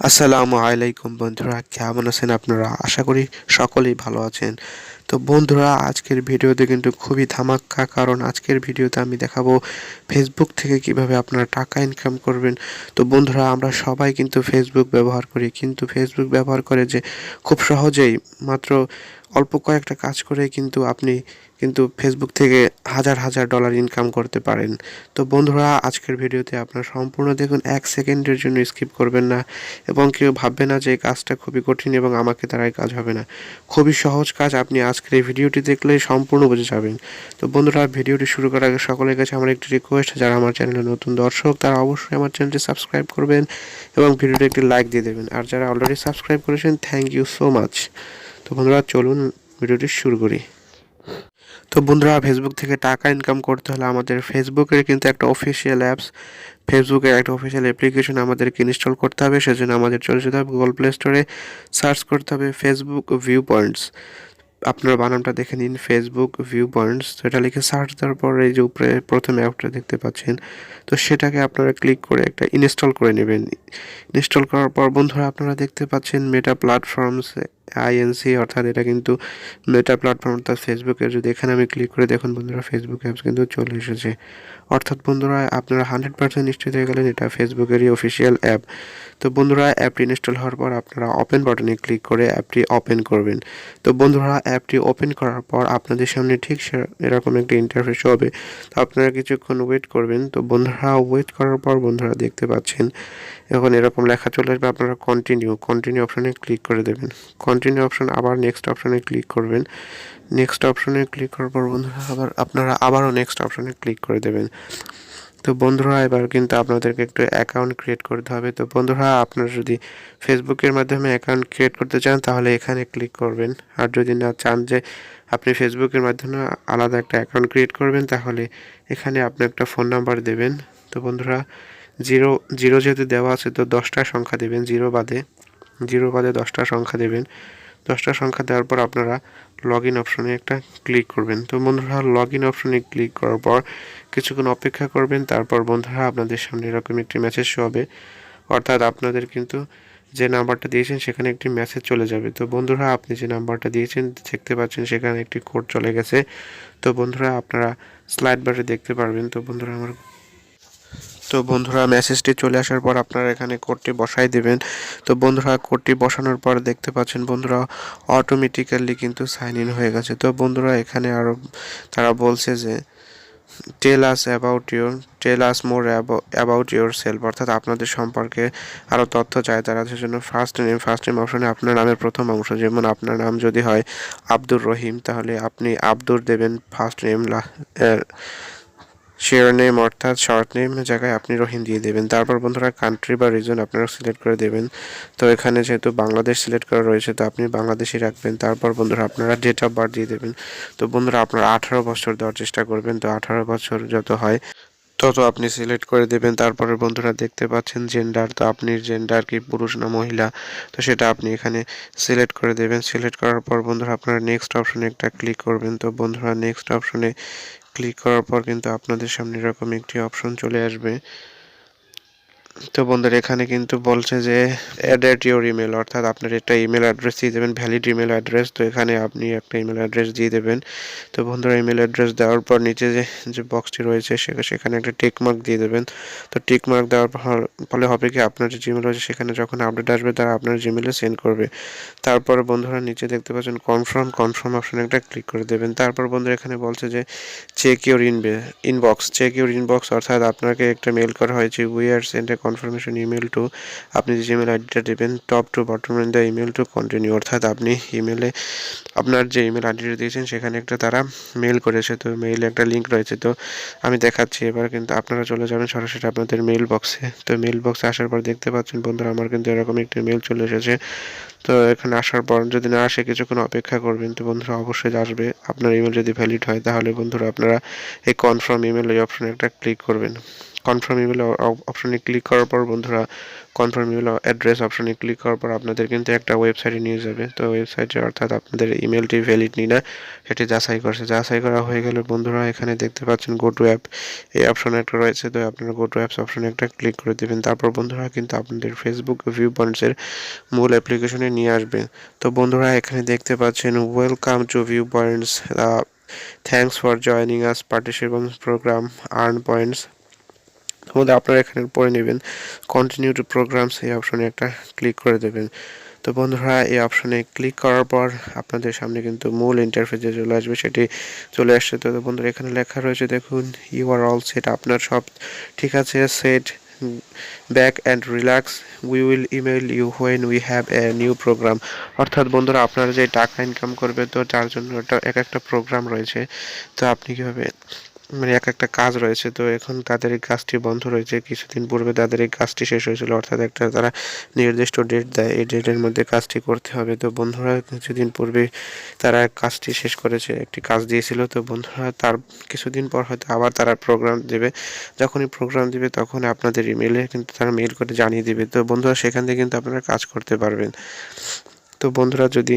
আসসালামু আলাইকুম বন্ধুরা, কেমন আছেন আপনারা? আশা করি সকলেই ভালো আছেন। তো বন্ধুরা, আজকের ভিডিওতে কিন্তু খুবই ধামাক্কা, কারণ আজকের ভিডিওতে আমি দেখাবো ফেসবুক থেকে কিভাবে আপনারা টাকা ইনকাম করবেন। তো বন্ধুরা, আমরা সবাই কিন্তু ফেসবুক ব্যবহার করি, কিন্তু ফেসবুক ব্যবহার করে যে খুব সহজেই মাত্র অল্প কয়েকটা কাজ করে কিন্তু ফেসবুক থেকে হাজার হাজার ডলার ইনকাম করতে পারেন। তো বন্ধুরা, আজকের ভিডিওতে আপনারা সম্পূর্ণ দেখুন, 1 সেকেন্ডের জন্য স্কিপ করবেন না এবং কেউ ভাববে না যে এই কাজটা খুবই কঠিন এবং আমাকে দ্বারা এই কাজ হবে না। খুবই সহজ কাজ, আপনি আজকের এই ভিডিওটি দেখলেই সম্পূর্ণ বুঝে যাবেন। তো বন্ধুরা, ভিডিওটি শুরু করার আগে সকলের কাছে আমার একটি রিকোয়েস্ট, যারা আমার চ্যানেলে নতুন দর্শক তারা অবশ্যই আমার চ্যানেলটি সাবস্ক্রাইব করবেন এবং ভিডিওটি একটি লাইক দিয়ে দেবেন। আর যারা অলরেডি সাবস্ক্রাইব করেছেন, থ্যাংক ইউ সো মাচ। তো বন্ধুরা, চলুন ভিডিওটি শুরু করি। তো বন্ধুরা, ফেসবুক থেকে টাকা ইনকাম করতে হলে আমাদের ফেসবুকের কিন্তু একটা অফিসিয়াল অ্যাপস, ফেসবুকের একটা অফিসিয়াল অ্যাপ্লিকেশন আমাদেরকে ইনস্টল করতে হবে। সেজন্য আমাদের চলে যেতে হবে গুগল প্লে স্টোরে, সার্চ করতে হবে ফেসবুক ভিউ পয়েন্টস। আপনারা বানানটা দেখে নিন, ফেসবুক ভিউ পয়েন্টস। তো এটা লিখে সার্চ দেওয়ার পর এই যে উপরে প্রথম অ্যাপটা দেখতে পাচ্ছেন, তো সেটাকে আপনারা ক্লিক করে একটা ইনস্টল করে নেবেন। ইনস্টল করার পর বন্ধুরা, আপনারা দেখতে পাচ্ছেন মেটা প্ল্যাটফর্মস আইএনসি, অর্থাৎ এটা কিন্তু মেটা প্ল্যাটফর্ম, অর্থাৎ ফেসবুকের। যদি এখানে আমি ক্লিক করে দেখুন বন্ধুরা, ফেসবুক অ্যাপস কিন্তু চলে এসেছে। অর্থাৎ বন্ধুরা, আপনারা 100% নিশ্চিত হয়ে গেলেন এটা ফেসবুকেরই অফিসিয়াল অ্যাপ। তো বন্ধুরা, অ্যাপটি ইনস্টল হওয়ার পর আপনারা ওপেন বাটনে ক্লিক করে অ্যাপটি ওপেন করবেন। তো বন্ধুরা, অ্যাপটি ওপেন করার পর আপনাদের সামনে ঠিক এরকম একটা ইন্টারফেস হবে। তো আপনারা কিছুক্ষণ ওয়েট করবেন। তো বন্ধুরা, ওয়েট করার পর বন্ধুরা দেখতে পাচ্ছেন এখন এরকম লেখা চলে আসবে, আপনারা কন্টিনিউ অপশানে ক্লিক করে দেবেন। কন্টিনিউ অপশান, আবার নেক্সট অপশানে ক্লিক করবেন। নেক্সট অপশানে ক্লিক করার পর বন্ধুরা আপনারা আবারও নেক্সট অপশানে ক্লিক করে দেবেন। তো বন্ধুরা, এবার কিন্তু আপনাদেরকে একটু অ্যাকাউন্ট ক্রিয়েট করতে হবে। তো বন্ধুরা, আপনারা যদি ফেসবুকের মাধ্যমে অ্যাকাউন্ট ক্রিয়েট করতে চান তাহলে এখানে ক্লিক করবেন। আর যদি না চান যে আপনি ফেসবুকের মাধ্যমে আলাদা একটা অ্যাকাউন্ট ক্রিয়েট করবেন, তাহলে এখানে আপনি একটা ফোন নাম্বার দেবেন। তো বন্ধুরা, জিরো জিরো যেহেতু দেওয়া আছে, তো 10টা সংখ্যা দেবেন, জিরো বাদে 10টা সংখ্যা দেবেন। 10টা সংখ্যা দেওয়ার পর আপনারা লগ ইন অপশনে একটা ক্লিক করবেন। তো বন্ধুরা, লগ ইন অপশনে ক্লিক করার পর কিছুক্ষণ অপেক্ষা করবেন। তারপর বন্ধুরা, আপনাদের সামনে এরকম একটি মেসেজ শো হবে, অর্থাৎ আপনাদের কিন্তু যে নাম্বারটা দিয়েছেন সেখানে একটি মেসেজ চলে যাবে। তো বন্ধুরা, আপনি যে নাম্বারটা দিয়েছেন দেখতে পাচ্ছেন সেখানে একটি কোড চলে গেছে। তো বন্ধুরা, আপনারা স্লাইড বারে দেখতে পারবেন। তো বন্ধুরা, মেসেজটি চলে আসার পর আপনারা এখানে কোডটি বসাই দেবেন। তো বন্ধুরা, কোডটি বসানোর পর দেখতে পাচ্ছেন বন্ধুরা, অটোমেটিক্যালি কিন্তু সাইন ইন হয়ে গেছে। তো বন্ধুরা, এখানে আরও তারা বলছে যে টেল আস মোর অ্যাবাউট ইউর সেলফ, অর্থাৎ আপনাদের সম্পর্কে আরও তথ্য চায় তারা। সেজন্য ফার্স্ট নেম অপশনে আপনার নামের প্রথম অংশ, যেমন আপনার নাম যদি হয় আব্দুর রহিম, তাহলে আপনি আব্দুর দেবেন ফার্স্ট নেম, শেয়ার নেম অর্থাৎ শর্ট নেম জায়গায় আপনি রহিম দিয়ে দেবেন। তারপর বন্ধুরা, কান্ট্রি বা রিজন আপনারা সিলেক্ট করে দেবেন। তো এখানে যেহেতু বাংলাদেশ সিলেক্ট করা রয়েছে, তো আপনি বাংলাদেশই রাখবেন। তারপর বন্ধুরা, আপনারা ডেট অফ বার্থ দিয়ে দেবেন। তো বন্ধুরা, আপনারা 18 বছর দেওয়ার চেষ্টা করবেন। তো 18 বছর যত হয় তত আপনি সিলেক্ট করে দেবেন। তারপরে বন্ধুরা, দেখতে পাচ্ছেন জেন্ডার, তো আপনি জেন্ডার কি পুরুষ না মহিলা, তো সেটা আপনি এখানে সিলেক্ট করে দেবেন। সিলেক্ট করার পর বন্ধুরা, আপনারা নেক্সট অপশনে একটা ক্লিক করবেন। তো বন্ধুরা, নেক্সট অপশনে ক্লিক করার পর কিন্তু আপনাদের সামনে এরকম একটি অপশন চলে আসবে। তো বন্ধুরা, এখানে কিন্তু বলছে যে অ্যাড ইউর ইমেল, অর্থাৎ আপনার একটা ইমেল অ্যাড্রেস দিয়ে দেবেন, ভ্যালিড ইমেল অ্যাড্রেস। তো এখানে আপনি একটা ইমেল অ্যাড্রেস দিয়ে দেবেন। তো বন্ধুরা, ইমেল অ্যাড্রেস দেওয়ার পর নিচে যে বক্সটি রয়েছে সেখানে একটা টিক মার্ক দিয়ে দেবেন। তো টিক মার্ক দেওয়ার ফলে হবে কি, আপনার যে জিমেল রয়েছে সেখানে যখন আপডেট আসবে তারা আপনার জিমেলে সেন্ড করবে। তারপরে বন্ধুরা, নিচে দেখতে পাচ্ছেন কনফার্ম অপশনে একটা ক্লিক করে দেবেন। তারপর বন্ধুরা, এখানে বলছে যে চেক ইউর ইনবক্স, অর্থাৎ আপনাকে একটা মেল করা হয়েছে, we are send A confirmation email to, আপনি যে ইমেল আইডিটা দেবেন top to bottom in the email to continue, অর্থাৎ আপনি ইমেলে আপনার যে ইমেল আইডিটা দিয়েছেন সেখানে একটা তারা মেল করেছে। তো মেইলে একটা লিঙ্ক রয়েছে, তো আমি দেখাচ্ছি। এবার কিন্তু আপনারা চলে যাবেন সরাসরি আপনাদের মেল বক্সে। তো মেল বক্সে আসার পর দেখতে পাচ্ছেন বন্ধুরা, আমার কিন্তু এরকম একটি মেল চলে এসেছে। তো এখানে আসার পর যদি না আসে কিছুক্ষণ অপেক্ষা করবেন। তো বন্ধুরা, অবশ্যই আসবে। আপনার ইমেল যদি ভ্যালিড হয় তাহলে বন্ধুরা আপনারা এই কনফার্ম ইমেল এই অপশনে একটা ক্লিক করবেন। কনফার্ম ইমেল অপশনে ক্লিক করার পর বন্ধুরা কনফার্ম ইমেল অ্যাড্রেস অপশনে ক্লিক করার পর আপনাদের কিন্তু একটা ওয়েবসাইটে নিয়ে যাবে। তো ওয়েবসাইটে অর্থাৎ আপনাদের ইমেলটি ভ্যালিড নিনা সেটি যাচাই করা হয়ে গেলে বন্ধুরা এখানে দেখতে পাচ্ছেন গো টু অ্যাপ এই অপশনে একটা রয়েছে। তো আপনারা গো টু অ্যাপস অপশনে একটা ক্লিক করে দেবেন। তারপর বন্ধুরা কিন্তু আপনাদের ফেসবুক ভিউ পয়েন্টসের মূল অ্যাপ্লিকেশনে নিয়ে আসবে। তো বন্ধুরা এখানে দেখতে পাচ্ছেন welcome to view points, thanks for joining us participants programme earn points. মধ্যে আপনারা এখানে পড়ে নেবেন কন্টিনিউ টু প্রোগ্রামস এই অপশনে একটা ক্লিক করে দেবেন। তো বন্ধুরা এই অপশনে ক্লিক করার পর আপনাদের সামনে কিন্তু মূল ইন্টারফেসে চলে আসবে, সেটি চলে আসছে। তো বন্ধুরা এখানে লেখা রয়েছে দেখুন ইউ আর অল সেট, আপনার সব ঠিক আছে, sit back and relax, we will email you when we have a new program. অর্থাৎ বন্ধুরা আপনারা যে টাকা ইনকাম করবে তো তার জন্য এক একটা প্রোগ্রাম রয়েছে। তো আপনি কীভাবে মানে এক একটা কাজ রয়েছে, তো এখন তাদের এই কাজটি বন্ধ রয়েছে। কিছুদিন পূর্বে তাদের এই কাজটি শেষ হয়েছিল, অর্থাৎ একটা তারা নির্দিষ্ট ডেট দেয়, এই ডেটের মধ্যে কাজটি করতে হবে। তো বন্ধুরা কিছুদিন পূর্বে তারা কাজটি শেষ করেছে, একটি কাজ দিয়েছিল। তো বন্ধুরা তার কিছুদিন পর হয়তো আবার তারা প্রোগ্রাম দেবে। যখনই প্রোগ্রাম দিবে তখন আপনাদের ইমেলে কিন্তু তারা মেইল করে জানিয়ে দিবে। তো বন্ধুরা সেখান থেকে কিন্তু আপনারা কাজ করতে পারবেন। তো বন্ধুরা যদি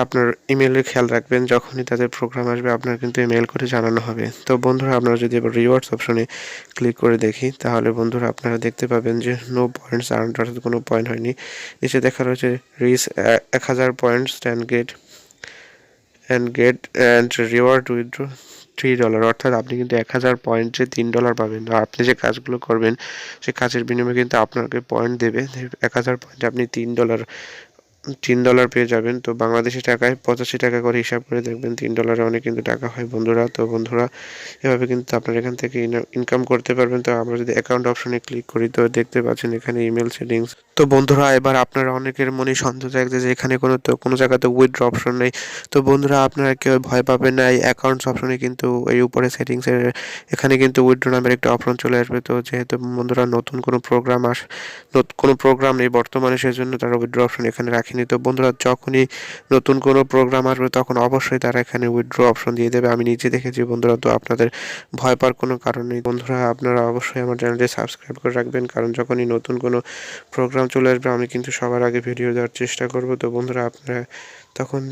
আপনার ইমেলে খেয়াল রাখবেন, যখনই তাদের প্রোগ্রাম আসবে আপনার কিন্তু ইমেল করে জানানো হবে। তো বন্ধুরা আপনারা যদি এবার রিওয়ার্ডস অপশনে ক্লিক করে দেখি তাহলে বন্ধুরা আপনারা দেখতে পাবেন যে নো পয়েন্টস আর্ন, অর্থাৎ কোনো পয়েন্ট হয়নি। নিচে দেখা রয়েছে reach 1000 points and reward withdraw $3, অর্থাৎ আপনি কিন্তু 1000 পয়েন্টে $3 পাবেন। আর আপনি যে কাজগুলো করবেন সে কাজের বিনিময়ে কিন্তু আপনাকে পয়েন্ট দেবে। 1000 পয়েন্টে আপনি $3 পেয়ে যাবেন। তো বাংলাদেশি টাকায় 85 টাকা করে হিসাব করে দেখবেন, $3 অনেক কিন্তু টাকা হয় বন্ধুরা। তো বন্ধুরা এভাবে কিন্তু আপনারা এখান থেকে ইনকাম করতে পারবেন। তো আমরা যদি অ্যাকাউন্ট অপশনে ক্লিক করি তো দেখতে পাচ্ছেন এখানে ইমেল সেটিংস। তো বন্ধুরা এবার আপনারা অনেকের মনে সন্দেহ থাকছে যে এখানে কোনো জায়গাতে উইথড্র অপশন নেই। তো বন্ধুরা আপনারা কেউ ভয় পাবেন না, এই অ্যাকাউন্টস অপশনে কিন্তু এই উপরে সেটিংসের এখানে কিন্তু উইথড্র নামের একটা অপশন চলে আসবে। তো যেহেতু বন্ধুরা নতুন কোনো প্রোগ্রাম নেই বর্তমানে, সেজন্য তারা উইথড্র অপশন এখানে রাখেনি। তো বন্ধুরা যখনই নতুন কোনো প্রোগ্রাম আসবে তখন অবশ্যই তারা এখানে উইথড্র অপশন দিয়ে দেবে, আমি নিজে দেখেছি বন্ধুরা। তো আপনাদের ভয় পাওয়ার কোনো কারণ নেই বন্ধুরা, আপনারা অবশ্যই আমার চ্যানেলটি সাবস্ক্রাইব করে রাখবেন, কারণ যখনই নতুন কোনো প্রোগ্রাম চলে আসবে আমি কিন্তু সবার আগে ভিডিও দেওয়ার চেষ্টা করব। তো বন্ধুরা আপনারা তখন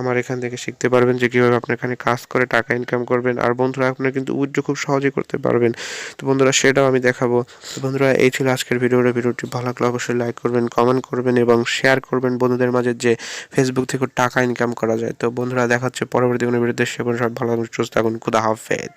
আমার এখান থেকে শিখতে পারবেন যে কীভাবে আপনি এখানে কাজ করে টাকা ইনকাম করবেন। আর বন্ধুরা আপনারা কিন্তু উইথড্র খুব সহজেই করতে পারবেন। তো বন্ধুরা সেটাও আমি দেখাবো। তো বন্ধুরা এই ছিল আজকের ভিডিওটি ভালো লাগলে অবশ্যই লাইক করবেন, কমেন্ট করবেন এবং শেয়ার করবেন বন্ধুদের মাঝে যে ফেসবুক থেকে টাকা ইনকাম করা যায়। তো বন্ধুরা দেখা হচ্ছে পরবর্তী কোনো ভিডিওতে, সে পর্যন্ত সবাই ভালো থাকুন, সুস্থ থাকুন, খুদা হাফেজ।